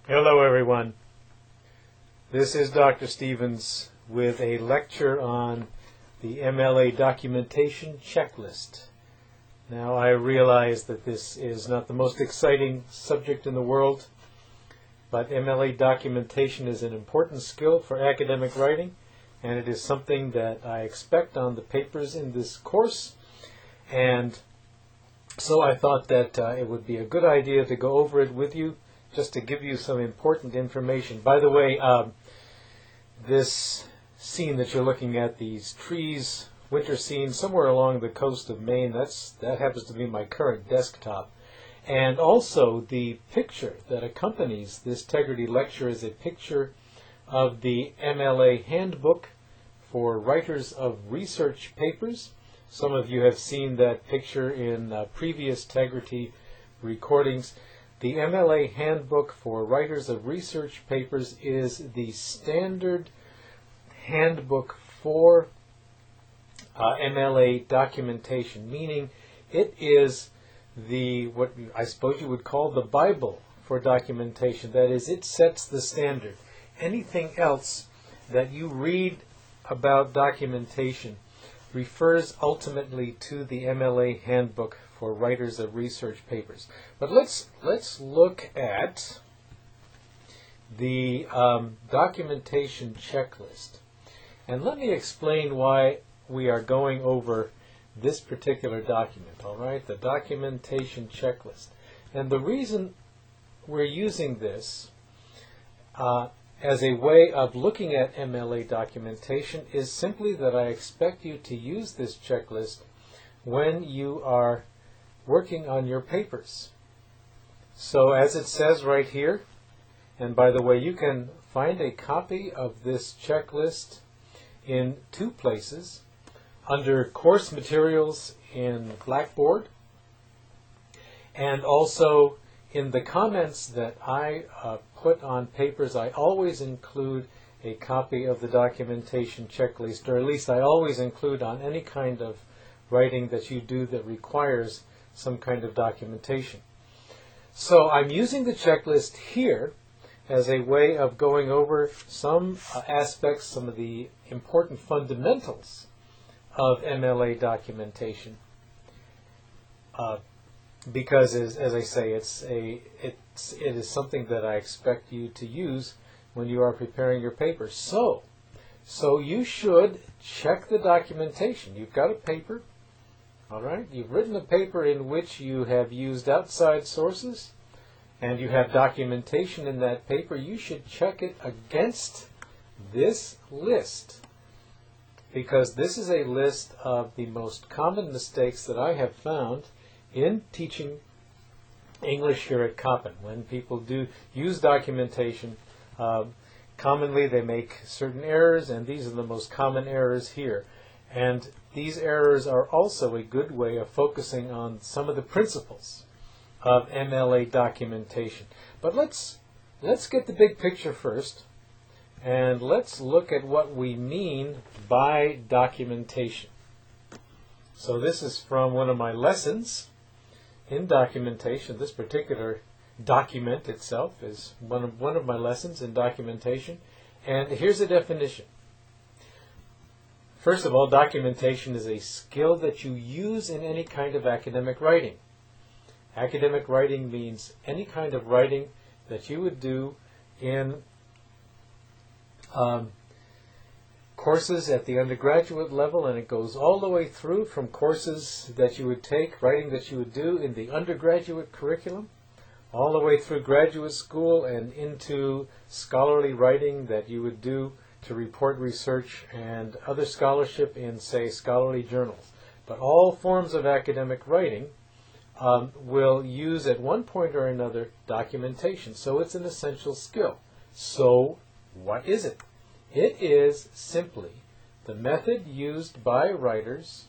Hello everyone. This is Dr. Stevens with a lecture on the MLA Documentation Checklist. Now I realize that this is not the most exciting subject in the world, but MLA documentation is an important skill for academic writing, and it is something that I expect on the papers in this course. And so I thought that it would be a good idea to go over it with you, just to give you some important information. By the way, this scene that you're looking at, these trees, winter scene, somewhere along the coast of Maine, that happens to be my current desktop. And also the picture that accompanies this Tegrity lecture is a picture of the MLA Handbook for Writers of Research Papers. Some of you have seen that picture in previous Tegrity recordings. The MLA Handbook for Writers of Research Papers is the standard handbook for MLA documentation, meaning it is what I suppose you would call the Bible for documentation. That is, it sets the standard. Anything else that you read about documentation refers ultimately to the MLA Handbook for Writers of Research Papers. But let's look at the documentation checklist. And let me explain why we are going over this particular document, all right? The documentation checklist. And the reason we're using this as a way of looking at MLA documentation is simply that I expect you to use this checklist when you are working on your papers. So as it says right here, and by the way, you can find a copy of this checklist in two places, under course materials in Blackboard, and also in the comments that I put on papers. I always include a copy of the documentation checklist, or at least I always include on any kind of writing that you do that requires some kind of documentation. So I'm using the checklist here as a way of going over some aspects, some of the important fundamentals of MLA documentation, because as I say, it is something that I expect you to use when you are preparing your paper. So you should check the documentation. You've got a paper. All right, you've written a paper in which you have used outside sources, and you have documentation in that paper. You should check it against this list, because this is a list of the most common mistakes that I have found in teaching English here at Coppin. When people do use documentation, commonly they make certain errors, and these are the most common errors here. And these errors are also a good way of focusing on some of the principles of MLA documentation. But let's get the big picture first, and let's look at what we mean by documentation. So this is from one of my lessons in documentation. This particular document itself is one of my lessons in documentation, and here's a definition. First of all, documentation is a skill that you use in any kind of academic writing. Academic writing means any kind of writing that you would do in courses at the undergraduate level, and it goes all the way through from courses that you would take, writing that you would do in the undergraduate curriculum, all the way through graduate school and into scholarly writing that you would do to report research and other scholarship in, say, scholarly journals. But all forms of academic writing will use at one point or another documentation. So it's an essential skill. So what is it? It is simply the method used by writers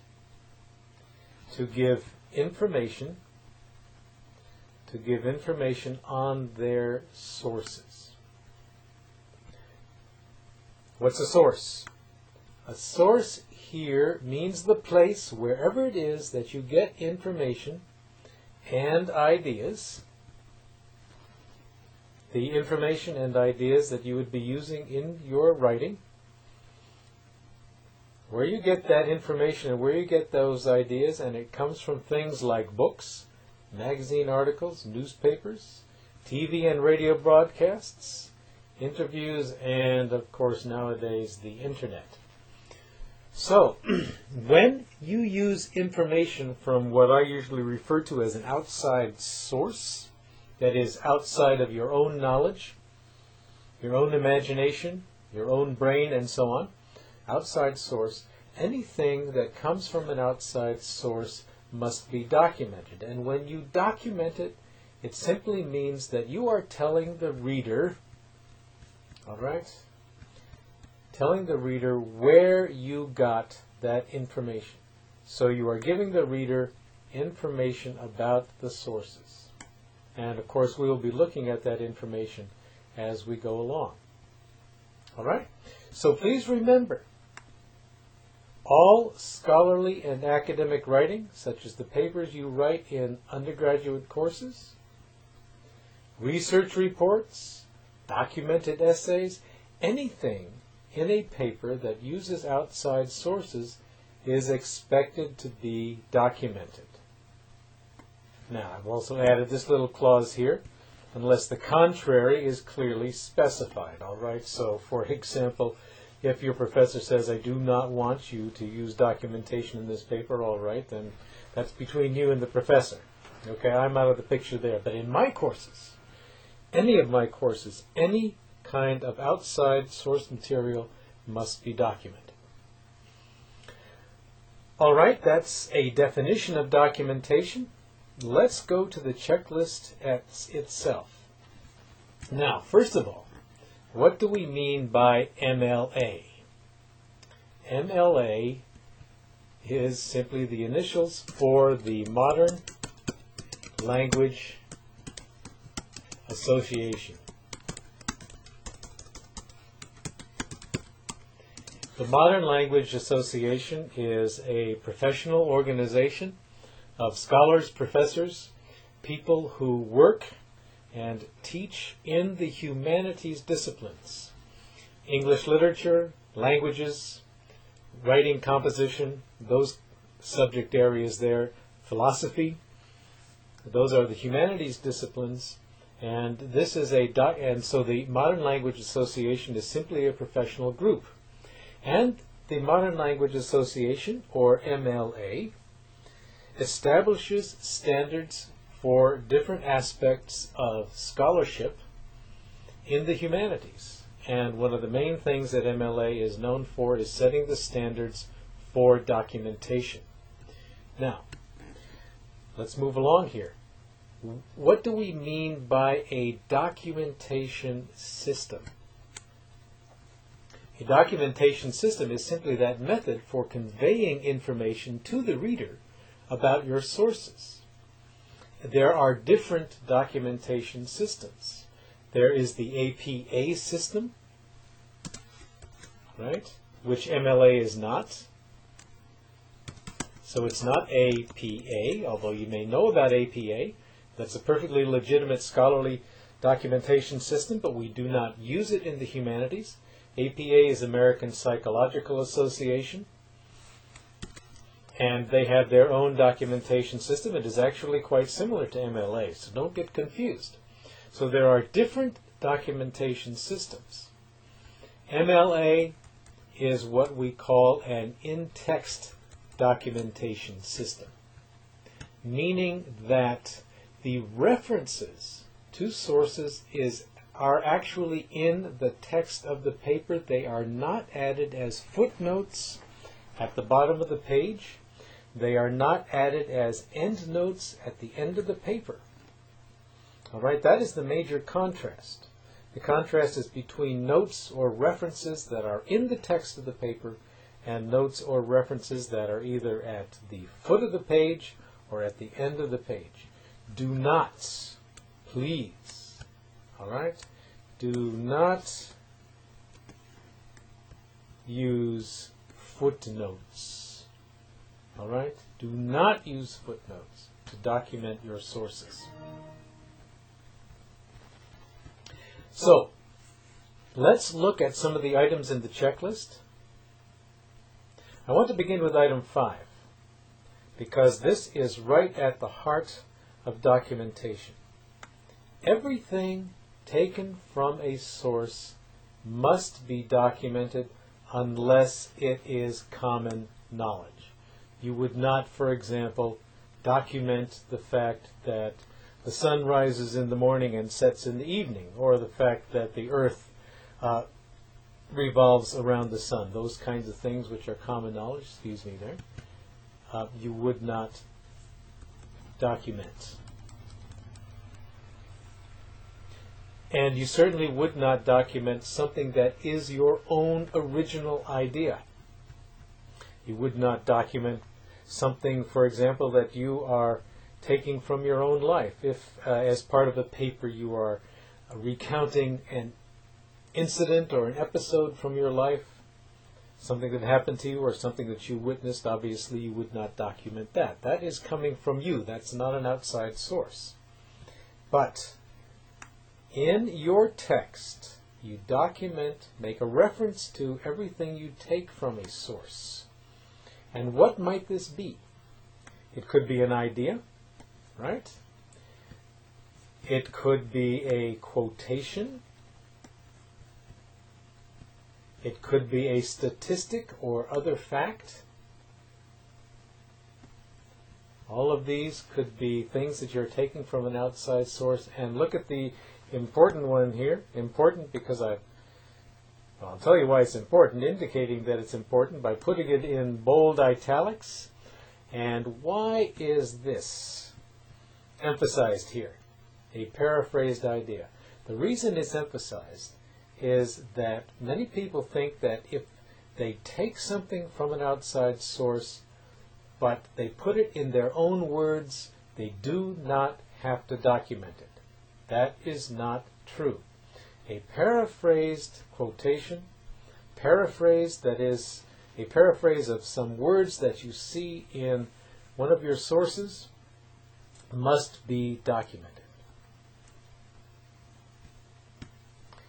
to give information on their sources. What's a source? A source here means the place, wherever it is, that you get information and ideas. the information and ideas that you would be using in your writing. Where you get that information and where you get those ideas, and it comes from things like books, magazine articles, newspapers, TV and radio broadcasts, interviews, and of course nowadays the internet. So, when you use information from what I usually refer to as an outside source, that is outside of your own knowledge, your own imagination, your own brain, and so on, outside source, anything that comes from an outside source must be documented. And when you document it, it simply means that you are telling the reader, all right, telling the reader where you got that information. So you are giving the reader information about the sources. And of course we will be looking at that information as we go along. All right? So please remember, all scholarly and academic writing, such as the papers you write in undergraduate courses, research reports, documented essays, anything in a paper that uses outside sources is expected to be documented. Now, I've also added this little clause here, unless the contrary is clearly specified. All right, so for example, if your professor says, I do not want you to use documentation in this paper, all right, then that's between you and the professor. Okay, I'm out of the picture there. But in my courses, any of my courses, any kind of outside source material must be documented. All right, that's a definition of documentation. Let's go to the checklist itself. Now, first of all, what do we mean by MLA? MLA is simply the initials for the Modern Language Association. The Modern Language Association is a professional organization of scholars, professors, people who work and teach in the humanities disciplines. English literature, languages, writing, composition, those subject areas there, philosophy, those are the humanities disciplines. And this is and so the Modern Language Association is simply a professional group. And the Modern Language Association, or MLA, establishes standards for different aspects of scholarship in the humanities. And one of the main things that MLA is known for is setting the standards for documentation. Now, let's move along here. What do we mean by a documentation system? A documentation system is simply that method for conveying information to the reader about your sources. There are different documentation systems. There is the APA system, right, which MLA is not. So it's not APA, although you may know about APA. That's a perfectly legitimate scholarly documentation system, but we do not use it in the humanities. APA is American Psychological Association, and they have their own documentation system. It is actually quite similar to MLA, so don't get confused. So there are different documentation systems. MLA is what we call an in-text documentation system, meaning that the references to sources are actually in the text of the paper. They are not added as footnotes at the bottom of the page. They are not added as endnotes at the end of the paper. All right, that is the major contrast. The contrast is between notes or references that are in the text of the paper and notes or references that are either at the foot of the page or at the end of the page. Do not, please, all right, do not use footnotes. All right? Do not use footnotes to document your sources. So, let's look at some of the items in the checklist. I want to begin with item 5, because this is right at the heart of documentation. Everything taken from a source must be documented unless it is common knowledge. You would not, for example, document the fact that the sun rises in the morning and sets in the evening, or the fact that the earth revolves around the sun. Those kinds of things which are common knowledge, you would not document. And you certainly would not document something that is your own original idea. You would not document something, for example, that you are taking from your own life. If, as part of a paper, you are recounting an incident or an episode from your life, something that happened to you or something that you witnessed, obviously you would not document that. That is coming from you. That's not an outside source. But in your text, you document, make a reference to everything you take from a source. And what might this be? It could be an idea, right? It could be a quotation. It could be a statistic or other fact. All of these could be things that you're taking from an outside source. And look at the important one here. Important because I'll tell you why it's important, indicating that it's important by putting it in bold italics. And why is this emphasized here? A paraphrased idea. The reason it's emphasized is that many people think that if they take something from an outside source, but they put it in their own words, they do not have to document it. That is not true. A paraphrased quotation, paraphrase, that is a paraphrase of some words that you see in one of your sources, must be documented.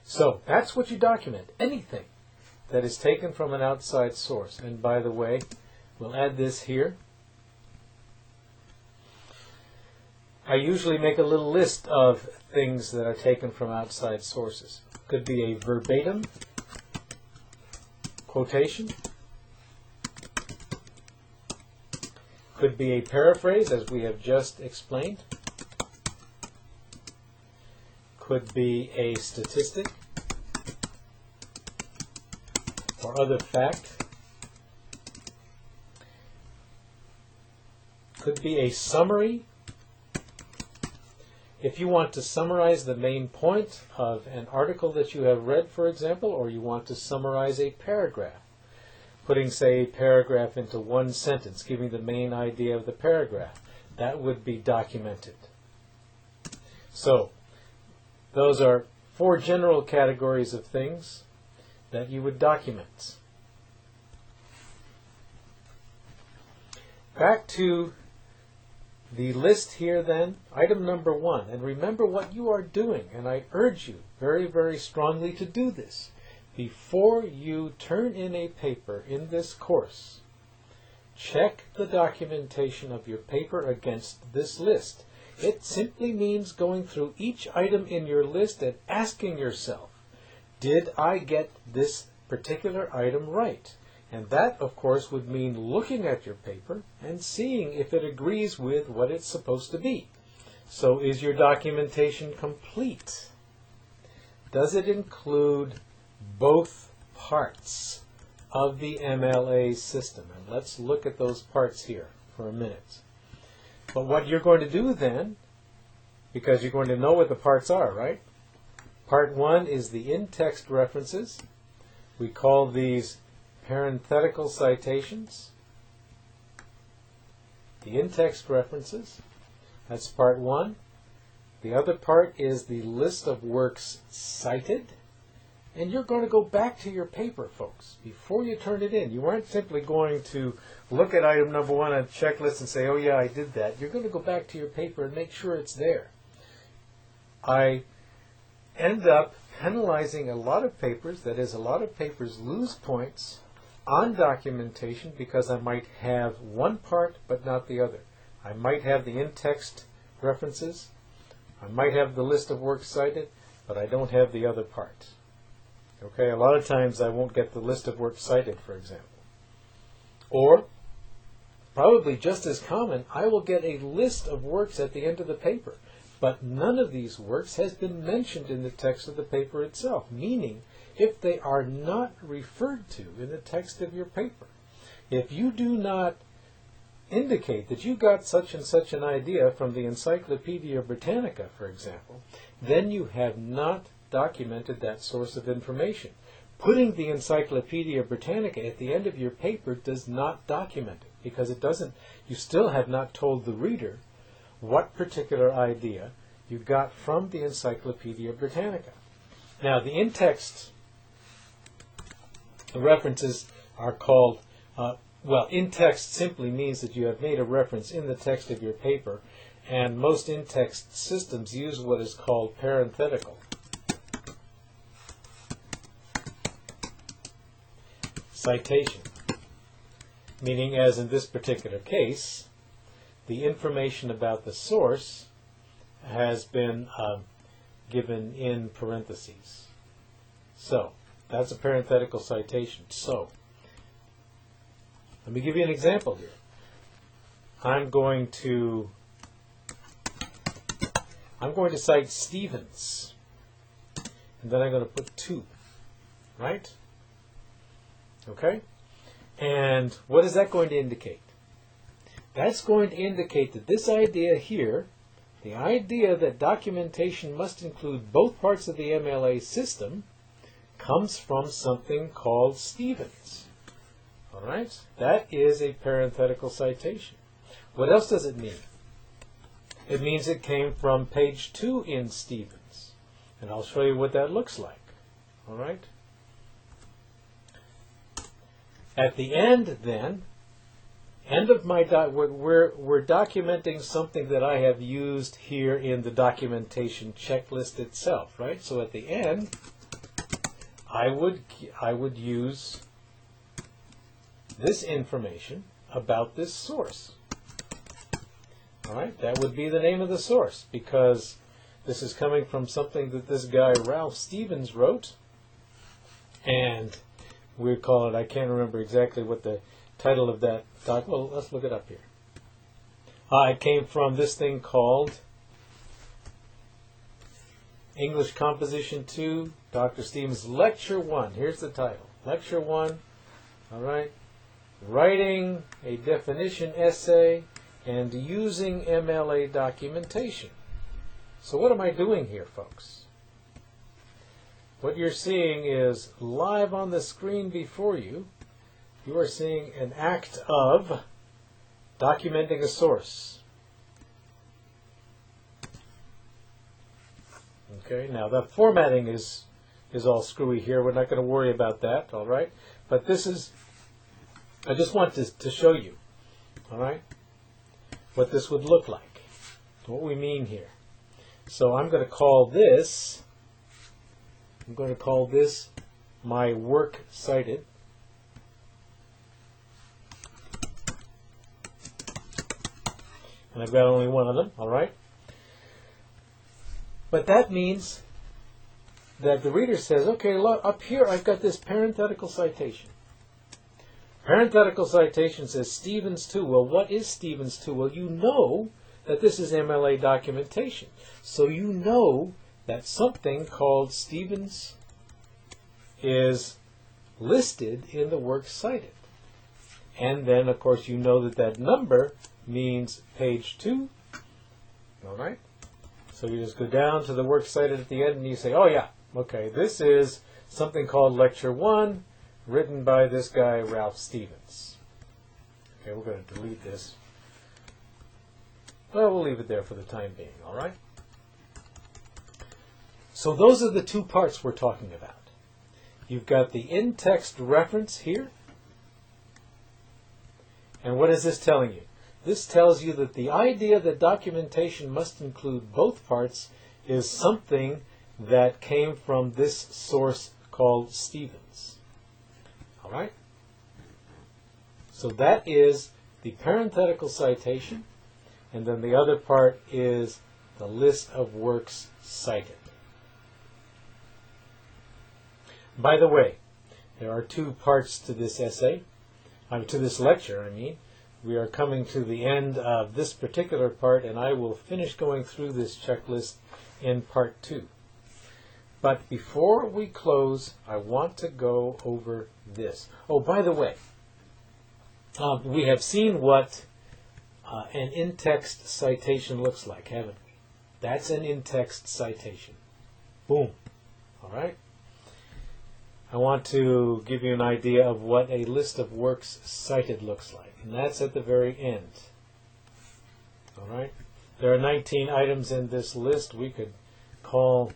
So that's what you document, anything that is taken from an outside source. And by the way, we'll add this here. I usually make a little list of things that are taken from outside sources. Could be a verbatim quotation. Could be a paraphrase, as we have just explained. Could be a statistic or other fact. Could be a summary. If you want to summarize the main point of an article that you have read, for example, or you want to summarize a paragraph, putting, say, a paragraph into one sentence, giving the main idea of the paragraph, that would be documented. So, those are 4 general categories of things that you would document. Back to the list here then, item number 1. And remember what you are doing, and I urge you very, very strongly to do this. Before you turn in a paper in this course, check the documentation of your paper against this list. It simply means going through each item in your list and asking yourself, did I get this particular item right? And that, of course, would mean looking at your paper and seeing if it agrees with what it's supposed to be. So is your documentation complete? Does it include both parts of the MLA system? And let's look at those parts here for a minute. But what you're going to do then, because you're going to know what the parts are, right? Part 1 is the in-text references. We call these parenthetical citations. The in-text references, that's part 1. The other part is the list of works cited. And you're going to go back to your paper, folks, before you turn it in. You aren't simply going to look at item number 1 on the checklist and say, oh yeah, I did that. You're going to go back to your paper and make sure it's there. I end up penalizing a lot of papers. That is, a lot of papers lose points on documentation because I might have one part but not the other. I might have the in-text references, I might have the list of works cited, but I don't have the other part. Okay, a lot of times I won't get the list of works cited, for example. Or, probably just as common, I will get a list of works at the end of the paper, but none of these works has been mentioned in the text of the paper itself, meaning if they are not referred to in the text of your paper, if you do not indicate that you got such and such an idea from the Encyclopedia Britannica, for example, then you have not documented that source of information. Putting the Encyclopedia Britannica at the end of your paper does not document it, because it doesn't. You still have not told the reader what particular idea you got from the Encyclopedia Britannica. Now, the in-text references are called, in-text simply means that you have made a reference in the text of your paper, and most in-text systems use what is called parenthetical citation, meaning, as in this particular case, the information about the source has been given in parentheses. So, that's a parenthetical citation. So, let me give you an example here. I'm going to cite Stevens, and then I'm going to put 2, right? Okay? And what is that going to indicate? That's going to indicate that this idea here, the idea that documentation must include both parts of the MLA system, comes from something called Stevens. All right? That is a parenthetical citation. What else does it mean? It means it came from page 2 in Stevens. And I'll show you what that looks like. All right? At the end, then, end of my we're documenting something that I have used here in the documentation checklist itself, right? So at the end, I would use this information about this source. All right, that would be the name of the source, because this is coming from something that this guy Ralph Stevens wrote, and we call it, I can't remember exactly what the title of that doc. Well, let's look it up here. It came from this thing called English Composition 2, Dr. Stevens, Lecture 1. Here's the title. Lecture 1, all right, writing a definition essay and using MLA documentation. So what am I doing here, folks? What you're seeing is live on the screen before you. You are seeing an act of documenting a source. Okay, now the formatting is all screwy here. We're not going to worry about that, all right? But this is, I just want to show you, all right, what this would look like, what we mean here. So I'm going to call this my work cited. And I've got only one of them, all right? But that means that the reader says, okay, look, up here I've got this parenthetical citation. Parenthetical citation says Stevens 2. Well, what is Stevens 2? Well, you know that this is MLA documentation. So you know that something called Stevens is listed in the works cited. And then, of course, you know that that number means page 2. All right? So you just go down to the works cited at the end and you say, oh yeah, okay, this is something called Lecture 1, written by this guy, Ralph Stevens. Okay, we're going to delete this. Well, we'll leave it there for the time being, all right? So those are the two parts we're talking about. You've got the in-text reference here. And what is this telling you? This tells you that the idea that documentation must include both parts is something that came from this source called Stevens. All right? So that is the parenthetical citation, and then the other part is the list of works cited. By the way, there are two parts to this essay, to this lecture, I mean. We are coming to the end of this particular part, and I will finish going through this checklist in part 2. But before we close, I want to go over this. Oh, by the way, we have seen what an in-text citation looks like, haven't we? That's an in-text citation. Boom. All right? I want to give you an idea of what a list of works cited looks like, and that's at the very end. All right? There are 19 items in this list. We could call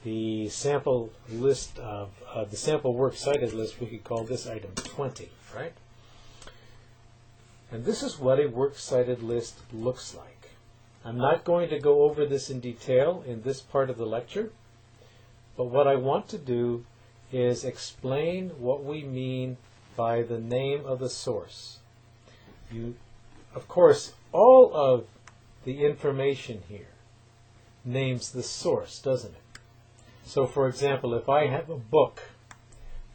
the sample list of the sample works cited list, we could call this item 20, right? And this is what a works cited list looks like. I'm not going to go over this in detail in this part of the lecture, but what I want to do is explain what we mean by the name of the source. Of course, all of the information here names the source, doesn't it? So, for example, if I have a book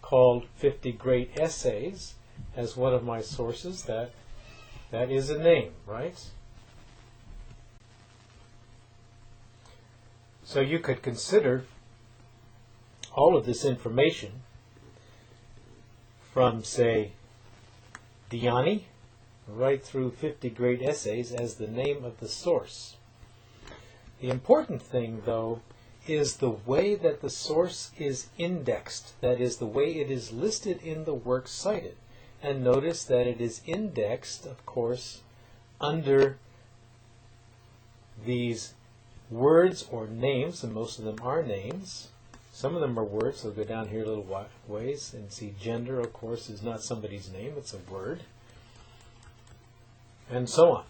called 50 Great Essays as one of my sources, that is a name, right? So you could consider all of this information from, say, Diani right through 50 Great Essays as the name of the source. The important thing, though, is the way that the source is indexed, that is, the way it is listed in the works cited. And notice that it is indexed, of course, under these words or names, and most of them are names. Some of them are words, so go down here a little ways and see gender, of course, is not somebody's name, it's a word, and so on.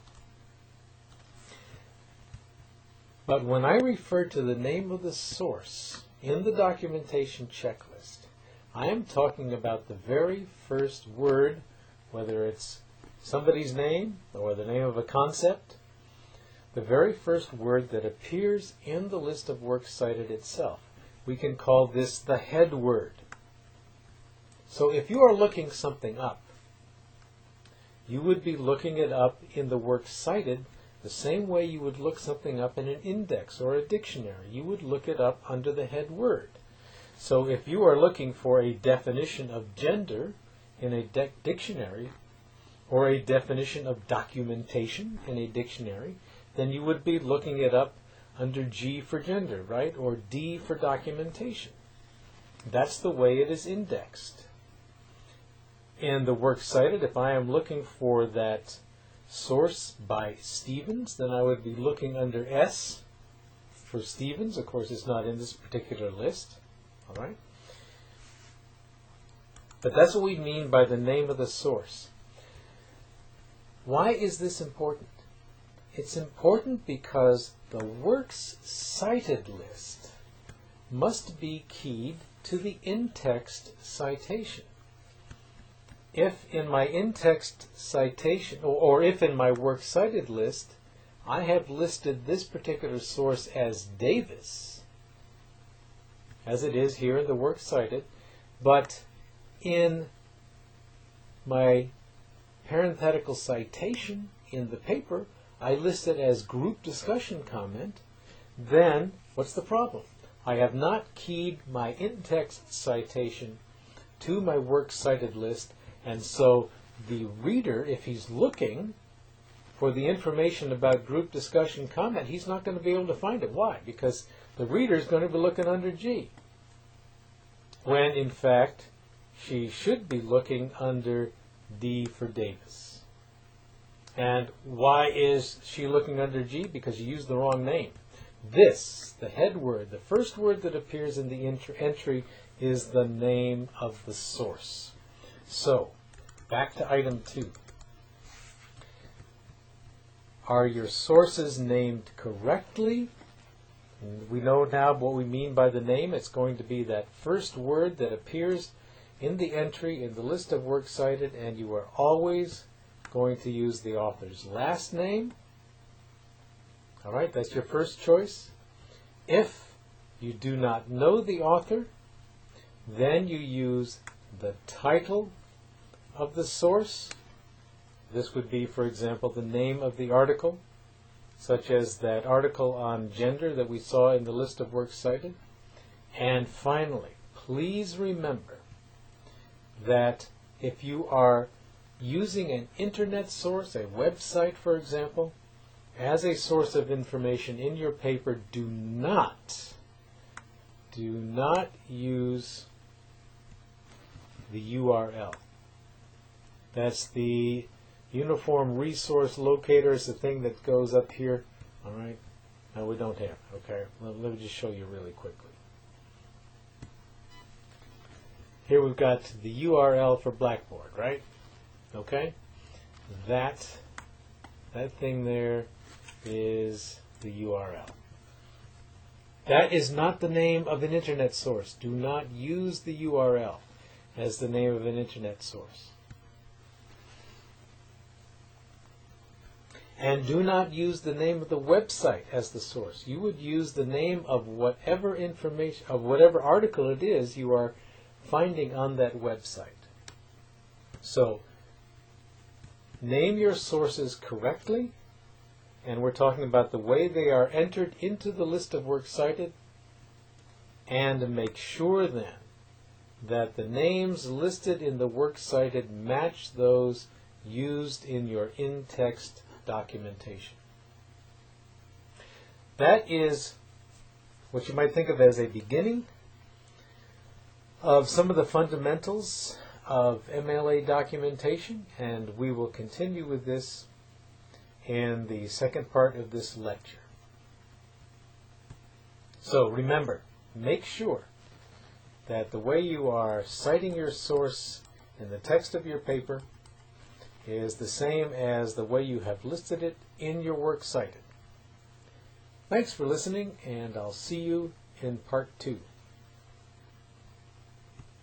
But when I refer to the name of the source in the documentation checklist, I am talking about the very first word, whether it's somebody's name or the name of a concept, the very first word that appears in the list of works cited itself. We can call this the head word. So if you are looking something up, you would be looking it up in the works cited the same way you would look something up in an index or a dictionary. You would look it up under the head word. So if you are looking for a definition of gender in a dictionary, or a definition of documentation in a dictionary, then you would be looking it up under G for gender, right? Or D for documentation. That's the way it is indexed. In the works cited, if I am looking for that source by Stevens, then I would be looking under S for Stevens. Of course, it's not in this particular list. All right? But that's what we mean by the name of the source. Why is this important? It's important because the works cited list must be keyed to the in-text citation. If in my in-text citation, or if in my works cited list, I have listed this particular source as Davis, as it is here in the works cited, but in my parenthetical citation in the paper, I list it as group discussion comment, then what's the problem? I have not keyed my in-text citation to my works cited list, and so the reader, if he's looking for the information about group discussion comment, he's not going to be able to find it. Why? Because the reader is going to be looking under G, when in fact she should be looking under D for Davis. And why is she looking under G? Because you used the wrong name. This, the head word, the first word that appears in the entry is the name of the source. So, back to item 2. Are your sources named correctly, And we know now what we mean by the name. It's going to be that first word that appears in the entry in the list of works cited, and you are always going to use the author's last name. All right, that's your first choice. If you do not know the author, then you use the title of the source. This would be, for example, the name of the article, such as that article on gender that we saw in the list of works cited. And finally, please remember that if you are using an internet source, a website, for example, as a source of information in your paper, do not use the URL. That's the Uniform Resource Locator. Is the thing that goes up here. All right. No, we don't have it. Okay. Let me just show you really quickly. Here we've got the URL for Blackboard, right? Okay. That thing there is the URL. That is not the name of an internet source. Do not use the URL as the name of an internet source. And do not use the name of the website as the source. You would use the name of whatever information, of whatever article it is you are finding on that website. So, name your sources correctly, and we're talking about the way they are entered into the list of works cited, and make sure then that the names listed in the works cited match those used in your in-text documentation. That is what you might think of as a beginning of some of the fundamentals of MLA documentation, and we will continue with this in the second part of this lecture. So remember, make sure that the way you are citing your source in the text of your paper is the same as the way you have listed it in your works cited. Thanks for listening, and I'll see you in part 2.